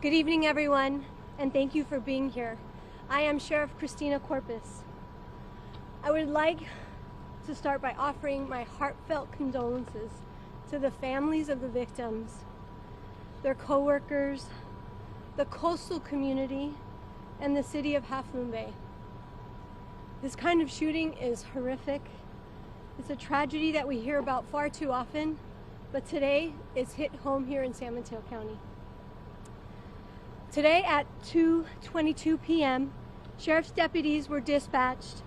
Good evening, everyone, and thank you for being here. I am Sheriff Christina Corpus. I would like to start by offering my heartfelt condolences to the families of the victims, their co-workers, the coastal community, and the city of Half Moon Bay. This kind of shooting is horrific. It's a tragedy that we hear about far too often, but today it's hit home here in San Mateo County. Today at 2:22 p.m., sheriff's deputies were dispatched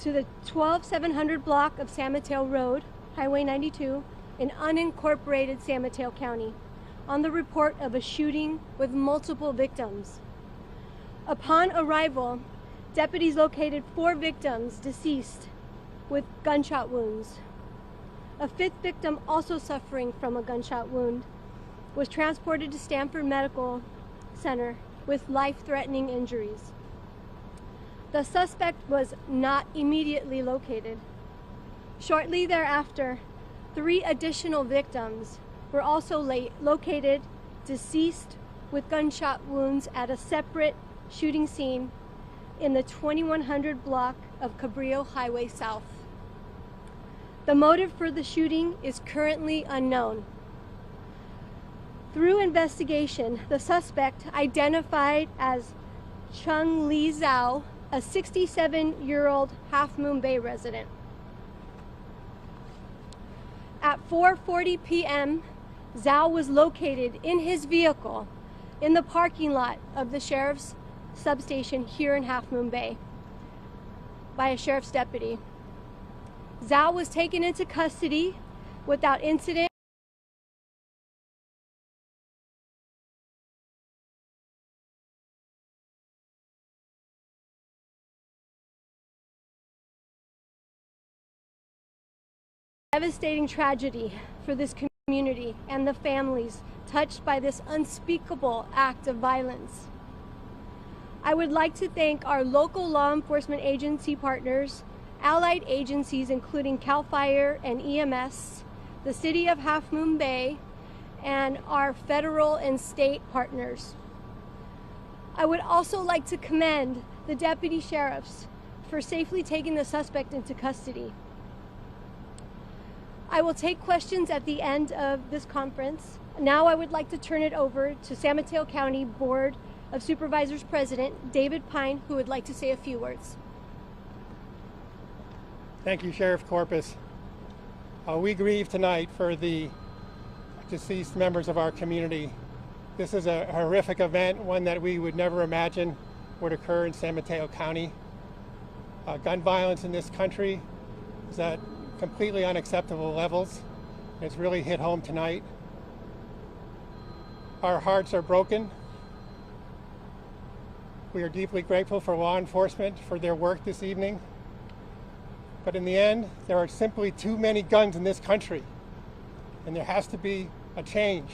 to the 12700 block of San Mateo Road, Highway 92, in unincorporated San Mateo County, on the report of a shooting with multiple victims. Upon arrival, deputies located 4 victims deceased with gunshot wounds. A 5th victim, also suffering from a gunshot wound, was transported to Stanford Medical Center with life-threatening injuries. The suspect was not immediately located. Shortly thereafter, 3 additional victims were also located deceased with gunshot wounds at a separate shooting scene in the 2100 block of Cabrillo Highway South. The motive for the shooting is currently unknown. Through investigation, the suspect, identified as Chung Lee Zhao, a 67-year-old Half Moon Bay resident. At 4:40 p.m., Zhao was located in his vehicle in the parking lot of the sheriff's substation here in Half Moon Bay by a sheriff's deputy. Zhao was taken into custody without incident. Devastating tragedy for this community and the families touched by this unspeakable act of violence. I would like to thank our local law enforcement agency partners, allied agencies including CAL FIRE and EMS, the City of Half Moon Bay, and our federal and state partners. I would also like to commend the deputy sheriffs for safely taking the suspect into custody. I will take questions at the end of this conference. Now I would like to turn it over to San Mateo County Board of Supervisors President David Pine, who would like to say a few words. Thank you, Sheriff Corpus. We grieve tonight for the deceased members of our community. This is a horrific event, one that we would never imagine would occur in San Mateo County. Gun violence in this country is at completely unacceptable levels. It's really hit home tonight. Our hearts are broken. We are deeply grateful for law enforcement for their work this evening. But in the end, there are simply too many guns in this country, and there has to be a change.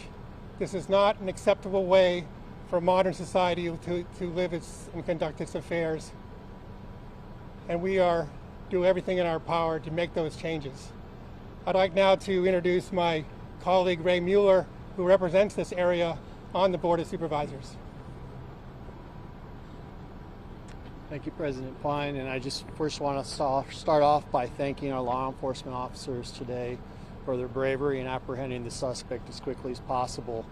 This is not an acceptable way for modern society to live and conduct its affairs. And we do everything in our power to make those changes. I'd like now to introduce my colleague Ray Mueller, who represents this area on the Board of Supervisors. Thank you, President Pine, and I just first want to start off by thanking our law enforcement officers today for their bravery in apprehending the suspect as quickly as possible.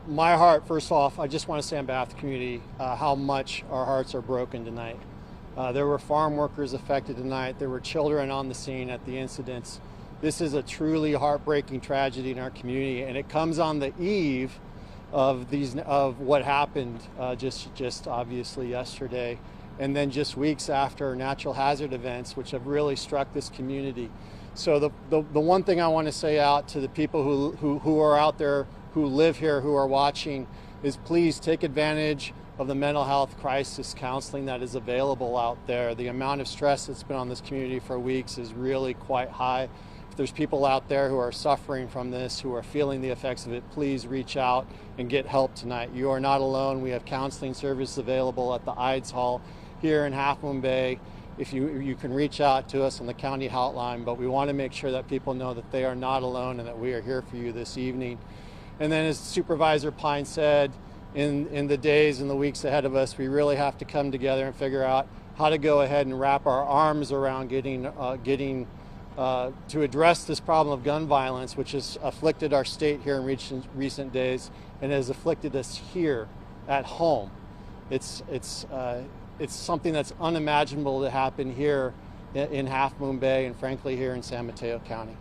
My heart, first off, I just want to say on behalf of the community how much our hearts are broken tonight. There were farm workers affected tonight. There were children on the scene at the incidents. This is a truly heartbreaking tragedy in our community, and it comes on the eve of what happened just obviously yesterday, and then just weeks after natural hazard events, which have really struck this community. So the one thing I want to say out to the people who are out there, who live here, who are watching, is please take advantage of the mental health crisis counseling that is available out there. The amount of stress that's been on this community for weeks is really quite high. If there's people out there who are suffering from this, who are feeling the effects of it, please reach out and get help tonight. You are not alone. We have counseling services available at the Ides Hall here in Half Moon Bay. If you can reach out to us on the county hotline, but we want to make sure that people know that they are not alone and that we are here for you this evening. And then, as Supervisor Pine said, in the days and the weeks ahead of us, we really have to come together and figure out how to go ahead and wrap our arms around getting to address this problem of gun violence, which has afflicted our state here in recent days and has afflicted us here at home. It's something that's unimaginable to happen here in Half Moon Bay and frankly here in San Mateo County.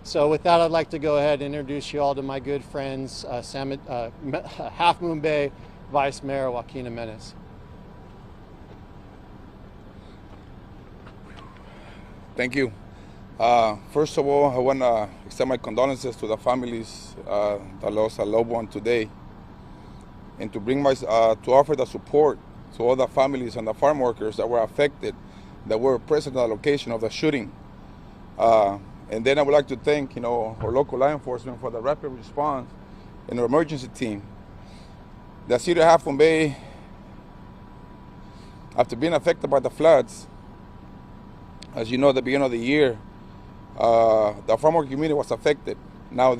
So with that, I'd like to go ahead and introduce you all to my good friends, Half Moon Bay Vice Mayor Joaquin Jimenez. Thank you. First of all, I want to extend my condolences to the families that lost a loved one today, and to bring to offer the support to all the families and the farm workers that were affected, that were present at the location of the shooting. And then I would like to thank, our local law enforcement for the rapid response and our emergency team. The city of Half Moon Bay, after being affected by the floods, as you know, at the beginning of the year, the farm worker community was affected. Now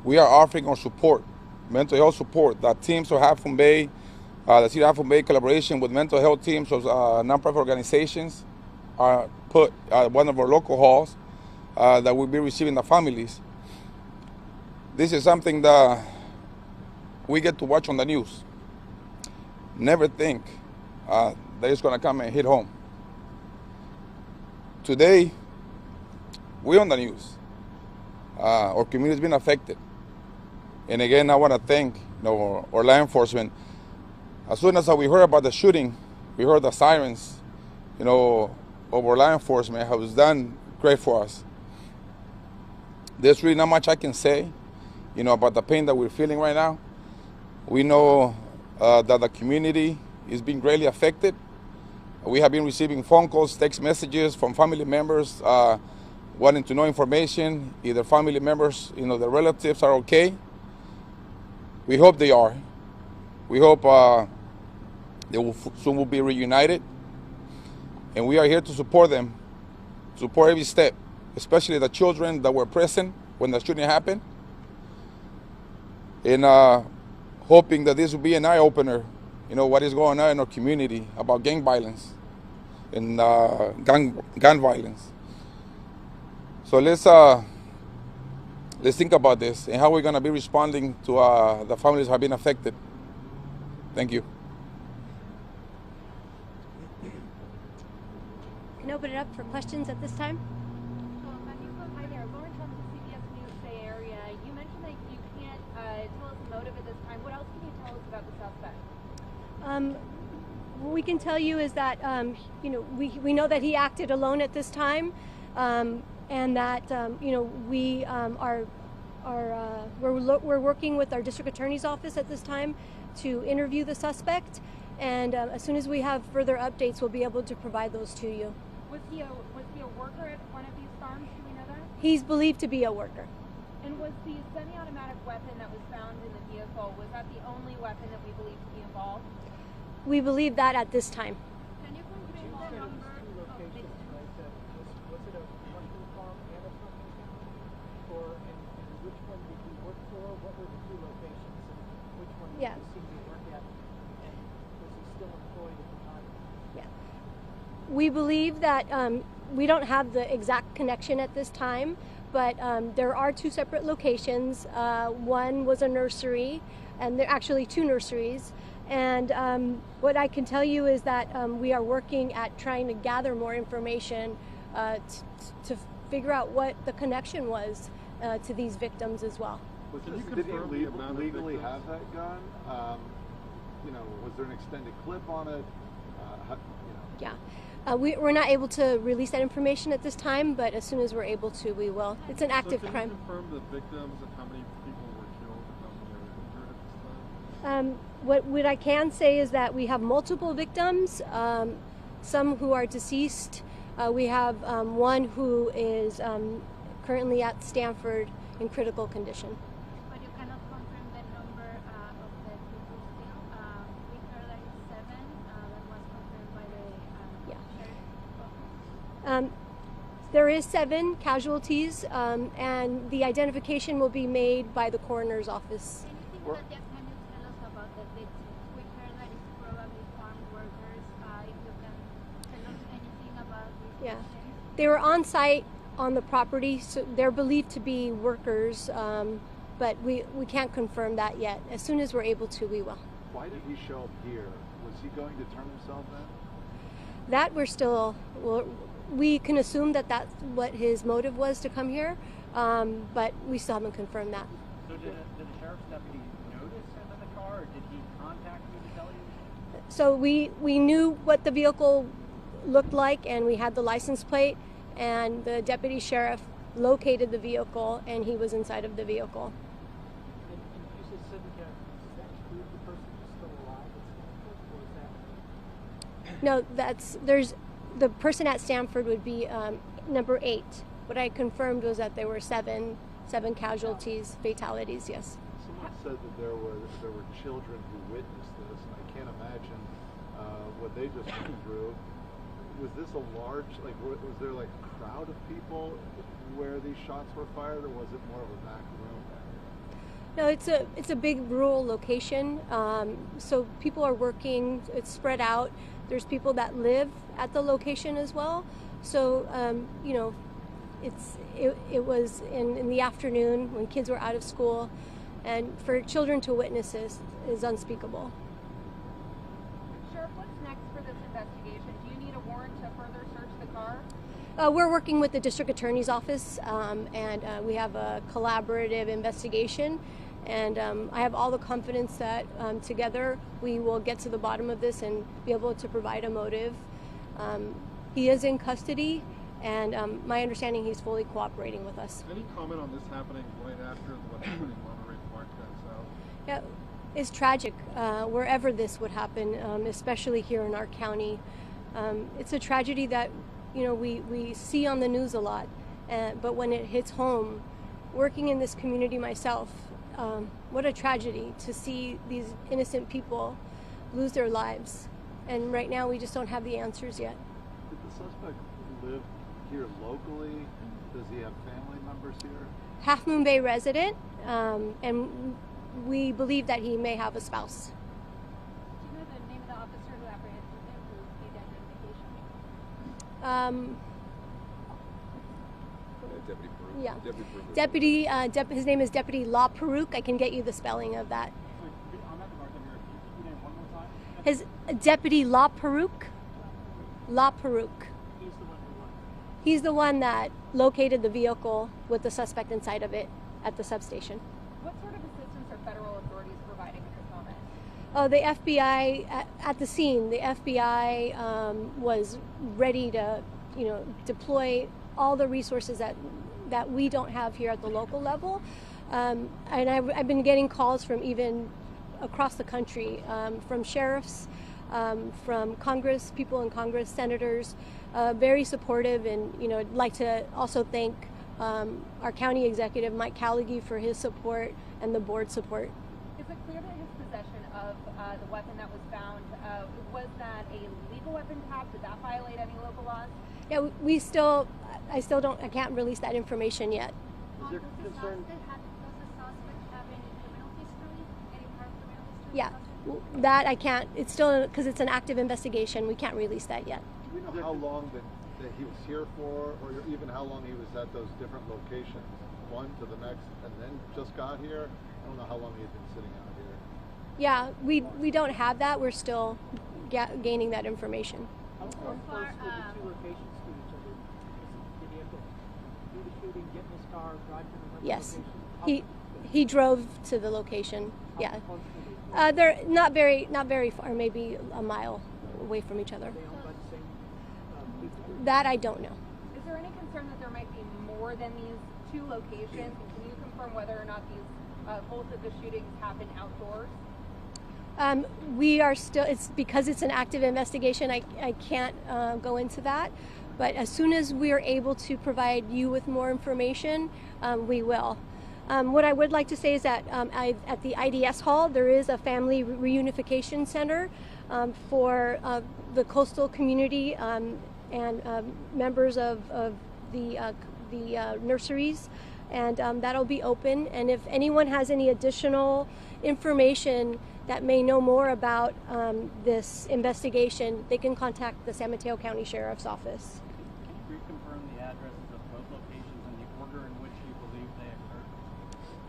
we are offering our support, mental health support. The teams of Half Moon Bay, the city of Half Moon Bay, collaboration with mental health teams of nonprofit organizations, are put at one of our local halls that will be receiving the families. This is something that we get to watch on the news. Never think that it's going to come and hit home. Today, we're on the news. Our community has been affected. And again, I want to thank our law enforcement. As soon as we heard about the shooting, we heard the sirens, of our law enforcement has done great for us. There's really not much I can say, about the pain that we're feeling right now. We know that the community is being greatly affected. We have been receiving phone calls, text messages from family members wanting to know information, either family members, their relatives are okay. We hope they are. We hope they soon will be reunited. And we are here to support them, support every step, especially the children that were present when the shooting happened. And hoping that this will be an eye-opener, what is going on in our community about gang violence and gun violence. So let's think about this and how we're going to be responding to the families who have been affected. Thank you. Can open it up for questions at this time. Hi there. Lauren from the CBS News Bay Area. You mentioned that you can't tell us the motive at this time. What else can you tell us about the suspect? What we can tell you is that we know that he acted alone at this time, and that we're working with our district attorney's office at this time to interview the suspect, and as soon as we have further updates, we'll be able to provide those to you. Was he a worker at one of these farms? Do we know that? He's believed to be a worker. And was the semi-automatic weapon that was found in the vehicle, was that the only weapon that we believe to be involved? We believe that at this time. Can you confirm the number of victims? Was it a mushroom farm and a trucking company? And which one did you work for? What were the two locations? And which one did you see you work at? And was he still employed at the time? Yeah. We believe that we don't have the exact connection at this time, but there are two separate locations. One was a nursery, and there are actually two nurseries. And what I can tell you is that we are working at trying to gather more information to figure out what the connection was to these victims as well. Did he legally have that gun? Was there an extended clip on it? Yeah. We're not able to release that information at this time, but as soon as we're able to, we will. It's an active crime. Can you confirm the victims and how many people were killed and how many were injured at this time? What I can say is that we have multiple victims, some who are deceased. We have one who is currently at Stanford in critical condition. But you cannot confirm the number of the people still. We heard that it's 7. That was confirmed by the sheriff's office. There is 7 casualties, and the identification will be made by the coroner's office. Anything that can you tell us They were on site on the property, so they're believed to be workers, but we can't confirm that yet. As soon as we're able to, we will. Why did he show up here? Was he going to turn himself in? That we can assume that that's what his motive was to come here, but we still haven't confirmed that. So did the sheriff's deputy notice him in the car, or did he contact you to tell you? So we knew what the vehicle looked like, and we had the license plate, and the deputy sheriff located the vehicle, and he was inside of the vehicle. And you said 7 casualties. Does that include the person who's still alive at Stanford, or is that? No, there's the person at Stanford would be number 8. What I confirmed was that there were seven casualties, fatalities. Yes. Someone said that there were children who witnessed this, and I can't imagine what they just went through. Was this a large, was there like a crowd of people where these shots were fired, or was it more of a back room? No, it's a big rural location, so people are working. It's spread out. There's people that live at the location as well. So it was in the afternoon when kids were out of school, and for children to witness this is unspeakable. Sheriff, what's next for this investigation? Do you need a warrant to further search the car? We're working with the district attorney's office, and we have a collaborative investigation. And I have all the confidence that together we will get to the bottom of this and be able to provide a motive. He is in custody, and my understanding he's fully cooperating with us. Any comment on this happening right after what happened in Monterey Park down south? Yeah, it's tragic wherever this would happen, especially here in our county. It's a tragedy that we see on the news a lot, but when it hits home, working in this community myself, what a tragedy to see these innocent people lose their lives. And right now we just don't have the answers yet. Did the suspect live here locally? Does he have family members here? Half Moon Bay resident, and we believe that he may have a spouse. Do you know the name of the officer who apprehended him, who made that identification? Deputy Peru. Yeah. Deputy Peru. His name is Deputy La Perouk. I can get you the spelling of that. I'm not the bartender. Can you name one more time? His Deputy La Perouk. La Perouk. He's the one who won. He's the one that located the vehicle with the suspect inside of it at the substation. What sort of assistance are federal authorities providing at this moment? Oh, the FBI at the scene. The FBI was ready to, deploy all the resources that we don't have here at the local level. And I've been getting calls from even across the country, from sheriffs, from Congress, people in Congress, senators, very supportive. And, I'd like to also thank our county executive, Mike Calif, for his support and the board support. Is it clear that his possession of the weapon that was found, was that a legal weapon to have? Did that violate any local laws? Yeah, I can't release that information yet. Is there concern? Does the suspect have any criminal history? Any prior criminal history? Yeah, that I can't. It's still because it's an active investigation. We can't release that yet. Do we know how long that he was here for, or even how long he was at those different locations, one to the next, and then just got here? I don't know how long he had been sitting out here. Yeah, we don't have that. We're still gaining that information. How close were the two locations to each other? Did he have to do the shooting, get in his car, drive to another Yes, location? he drove to the location. Yeah, How close were they? they're not very far, maybe a mile away from each other. Are they owned by the same people? That I don't know. Is there any concern that there might be more than these two locations? And can you confirm whether or not these both of the shootings happened outdoors? We are still. It's because it's an active investigation. I can't go into that. But as soon as we are able to provide you with more information, we will. What I would like to say is that at the IDS Hall, there is a family reunification center for the coastal community and members of the nurseries, and that'll be open. And if anyone has any additional information that may know more about this investigation, they can contact the San Mateo County Sheriff's Office. Can you reconfirm the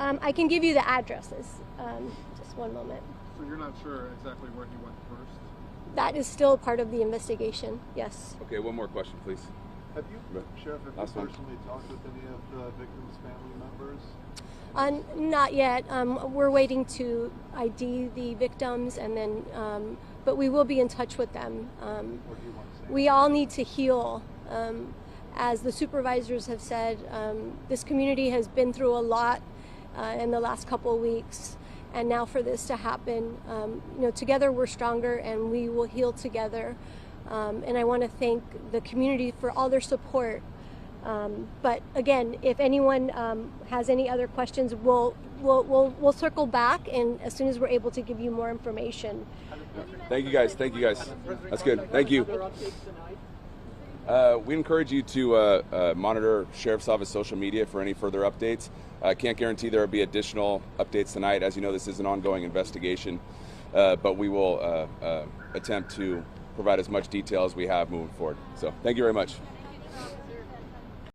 I can give you the addresses. Just one moment. So you're not sure exactly where he went first? That is still part of the investigation, yes. Okay, one more question, please. Have you, Sheriff, Last one. personally talked with any of the victims' family members? Not yet. We're waiting to ID the victims, and then, but we will be in touch with them. What do you want to say? We all need to heal. As the supervisors have said, this community has been through a lot in the last couple of weeks, and now for this to happen, together we're stronger, and we will heal together. And I want to thank the community for all their support. But again, if anyone has any other questions, we'll circle back, and as soon as we're able to give you more information. Thank you guys. Thank you guys. That's good. Thank you. We encourage you to monitor Sheriff's Office social media for any further updates. I can't guarantee there will be additional updates tonight. As you know, this is an ongoing investigation, but we will attempt to provide as much detail as we have moving forward. So thank you very much.